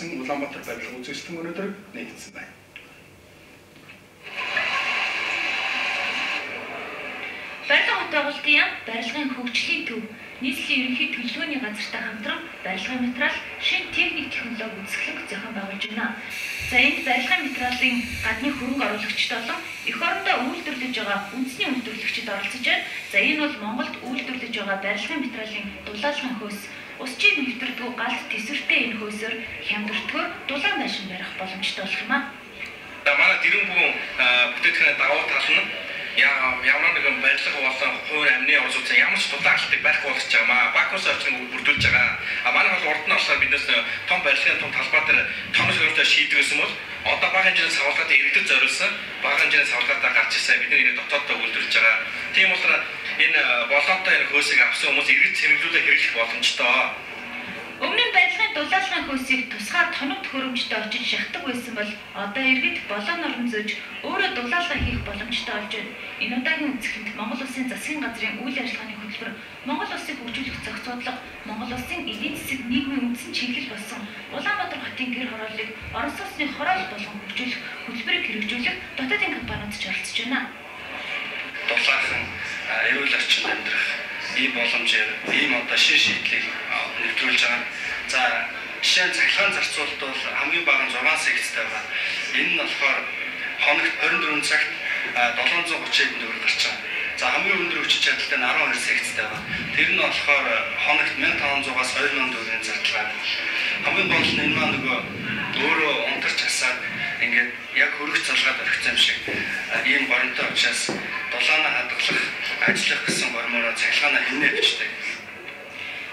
гэсэн Улаанбаатар барилга үзүүлэлтэн өнөөдөр нэгдсэн байна. Барилга утгуулалтын яам, барилгын хөгжлийн төв, нийслэлийн ерөнхий төлөвлөгөөний газартай хамтран барилгын материал, шин техник технологи үзэсгэлэнг зохион байгуулж байна. За энд барилгын материалын гадны хөрөнгө оруулагчид болон эх орондоо үйлдвэрлэж байгаа үндэсний үйлдвэрлэгчид оролцож байна. За энэ бол Монголд үйлдвэрлэж байгаа барилгын материалын дулаалгын хөөс, усчийг нэвтрдэг галт тэсвэртэй энэ хөөсөөр хямдвартгөөр дулаан байшин барих боломжтой болох юм аа. Манай дэрэн бүхэн бүтээгдэхүүний давуу тал нь ямар нэгэн барилга болон хувийн амны орчуулсан ямар ч дулаалалтыг барих болгож байгаа маа. Бакус орчин бүрдүүлж байгаа. Манай бол урд нь болохоор биднээс том барилгын том талбай дээр тоног хөрөлтөөр шийдэг гэсэн бол одоо бага хэмжээний савлгаатаа иргэдэд зориулсан бага хэмжээний савлгаатаа гарч ирсэн бидний энэ дотооддоо үйлдвэрлэж байгаа. Тийм болохоор энэ болоотой энэ хөөсийг авсан хүмүүс иргэд цэмэглүүлэх хэрэглэх боломжтой. Өмнө нь барилгын дулаалгын хөөсийг тусгаар тоног төхөөрөмжтэй очиж шахдаг байсан бол одоо иргэд болоон орон зөөж өөрөө дулаалга хийх боломжтой болж байна. Энэ удаагийн үзэсгэлэнт Монгол Улсын засгийн газрын үйл ажиллагааны хөтөлбөр, Монгол Улсыг хөгжүүлэх зохицуудлага, Монгол Улсын эдийн засаг нийгмийн үндсэн чиглэл болсон Улаанбаатар хотын гэр хорооллыг Орос улсны хороол болгон хөгжүүлэх хөтөлбөрийг хэрэгжүүлэх дотоодын компаниуд ч оролцож байна. Дулаахан эрүүл орчинд амьдрах ийм боломжээр ийм одоо шин шийдлийг нэвтрүүлж байгаа. За жишээ нь цахилгаан зарцуулалт бол хамгийн бага нь 6 секцтэй байгаа. Энэ нь болохоор хоногт 24 цагт 730 төгрөг гарч байгаа. За хамгийн өндөр хүчин чадалтай нь 12 секцтэй байгаа. Тэр нь болохоор хоногт 1500-аас 2000 төгрөгийн зарчлагаа. Хамгийн гол нь энэ маань нөгөө өөрөө унтарч хасаад ингээд яг хөрөх залгаад орхисон юм шиг ийм горонтой учраас дулаанаа хадгалах, ажиллах гэсэн гормороо цахилгаанаа хийнэ бичдэг.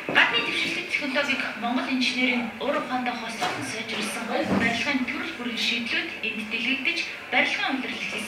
Гадны дэвшилтэт технологиг Монгол инженерийн ур ухаандаа хослон сайжруулсан барилгын төрөл бүрийн шийдлүүд энд дэлгэгдэж барилгын удирдлагын